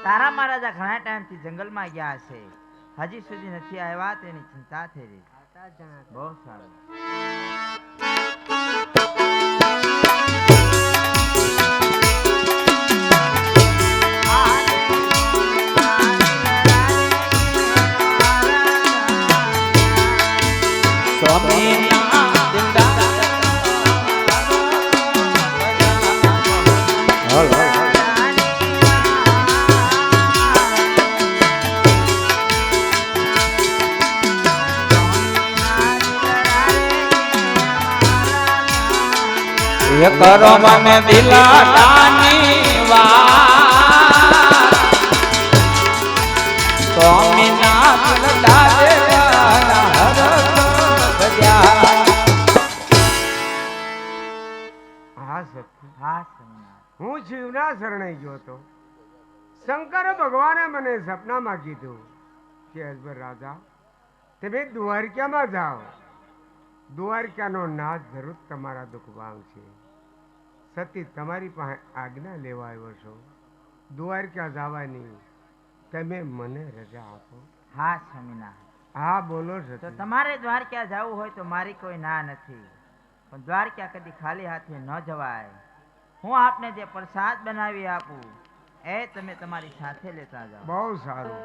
તારા મહારાજા ઘણા ટાઈમથી જંગલમાં ગયા હશે, હજી સુધી નથી આવ્યા તેની ચિંતા થઈ રહી. બહુ સારું. કરો મને દિલાની વાત સ્વામીનાથ દાદે હું શિવના શરણે ગયો હતો. શંકર ભગવાને મને સપનામાં કીધું કે અજબર રાજા તમે દ્વારકામાં જાઓ, દ્વારકાનો નાથ જરૂર તમારા દુઃખ ભાંગશે. સતી તમારી પાસે આજ્ઞા લેવા આવ્યો છો, દ્વારકા જવાની તમે મને રજા આપો. હા સ્વામિનાથ. હા બોલો છો. તો તમારે દ્વારકા જવું હોય તો મારી કોઈ ના નથી, પણ દ્વારકા કદી ખાલી હાથે ન જવાય. હું આપને જે પ્રસાદ બનાવી આપું એ તમે તમારી સાથે લેતા જાઓ. બહુ સારું.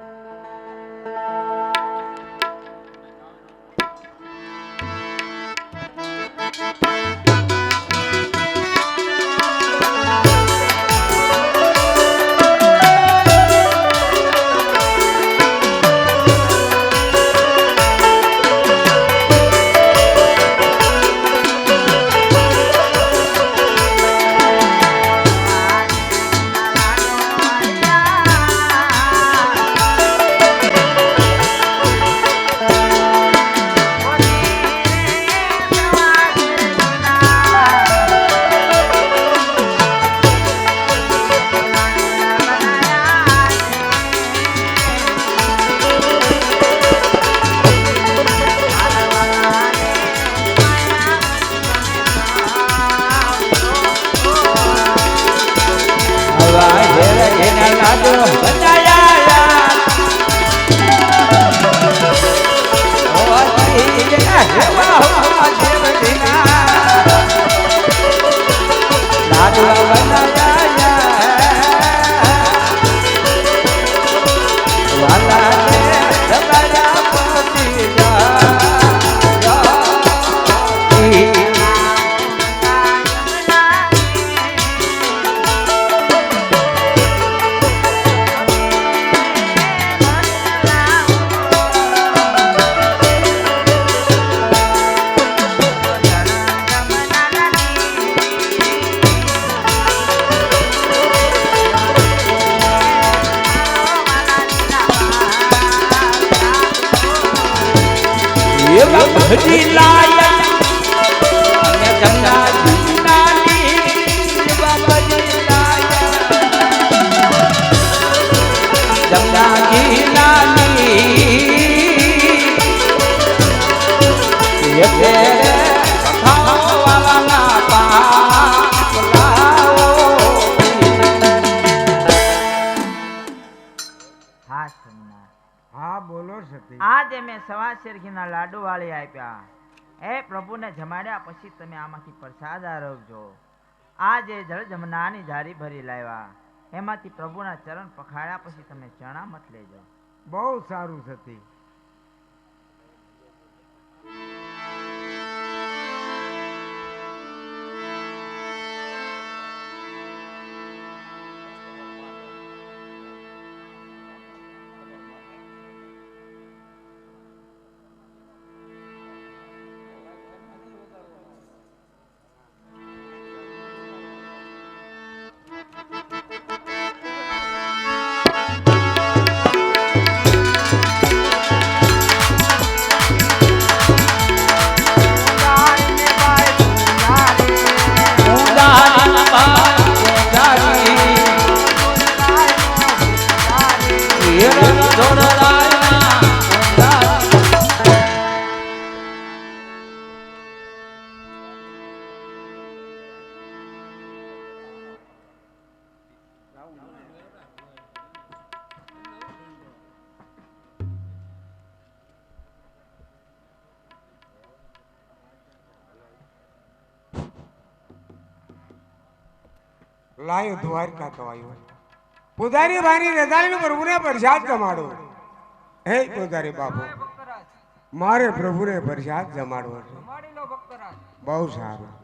ભજી લાયા અને જમનાજી નાની ભજી લાયા જમનાજી નાની એ ફેરે ખાવાના પાલાઓ. હા સ્વામિનાથ. હા બોલો સતી. આજે મેં સવા શેરઘીના લાડુ વાળી આપ્યા, એ પ્રભુને જમાડ્યા પછી તમે આમાંથી પ્રસાદ આરોગજો. આજે જળ જમનાની જારી ભરી લાવ્યા, એમાંથી પ્રભુના ચરણ પખાડ્યા પછી તમે ચણા મત લેજો. બહુ સારું સતી. લાયો દ્વારકા તો આવ્યો પુજારી ભાઈની રજાની પ્રભુને પ્રસાદ જમાડો હે પુજારી બાપુ મારે પ્રભુને પ્રસાદ જમાડવો છે બહુ સારું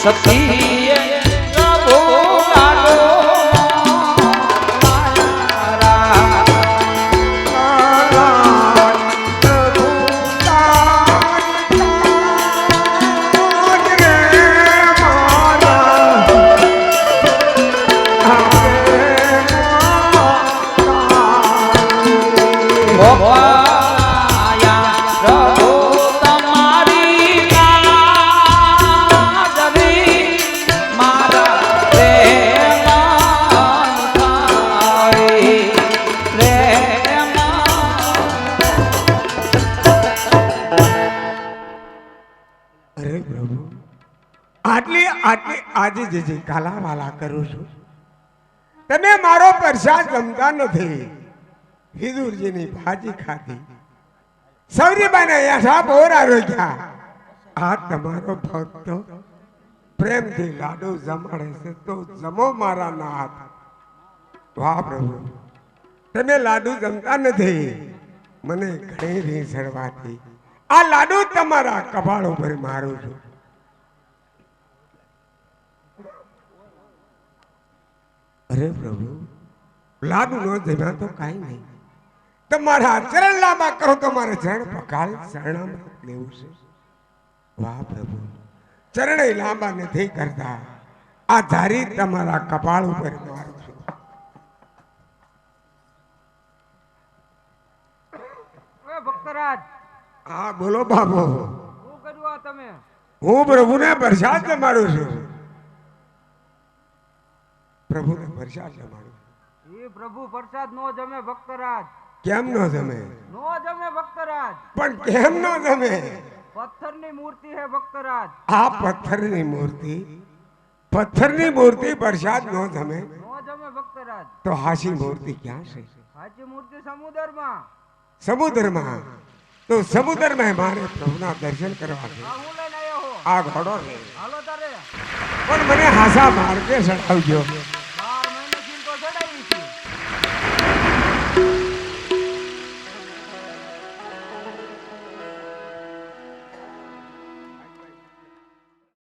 સખી પ્રભુ લાડો આજે જે કાલાવાલા કરું છું તમે મારો પ્રસાદ જમતા નથી હિદુરજીની ભાજી ખાધી સૌરીબાને યાઠા બોરા રોક્યા આ તમારો ભક્ત પ્રેમથી લાડુ જમાડે છે તો જમો મારા નાથ વાહ પ્રભુ તમે લાડુ જમતા નથી મને ઘણી રીત ચડવાથી આ લાડુ તમારા કપાળ ઉપર મારું છું અરે પ્રભુ લાડુ નો જમ્યા તો કાઈ નહીં તમારા ચરણ લાંબા કરો તમારે ચરણ પકાલ શરણામૃત લેવું છે વાહ પ્રભુ ચરણ લાંબા નથી કરતા આ ધારી તમારા કપાળ ઉપર મારું છું ભક્તરાજ હા બોલો બાબો શું કર્યું તમે હું પ્રભુને પ્રસાદ જમાડું છું પ્રભુને પ્રસાદ જમાડું એ પ્રભુ પ્રસાદ નો જમે ભક્તરાજ કેમ નો જમે નો જમે ભક્તરાજ પણ કેમ નો જમે પથ્થરની મૂર્તિ હે ભક્તરાજ આ પથ્થરની મૂર્તિ પ્રસાદ નો જમે નો જમે ભક્તરાજ તો હાસી મૂર્તિ ક્યાં છે સાચી મૂર્તિ સમુદ્રમાં સમુદ્રમાં તો સમુદ્રમાં મારે પ્રભુના દર્શન કરવા છે આ હું લઈને આવ્યો હો આ ઘોડો છે હાલો તારે પણ મને હાસા માર્ગે ચડાવજો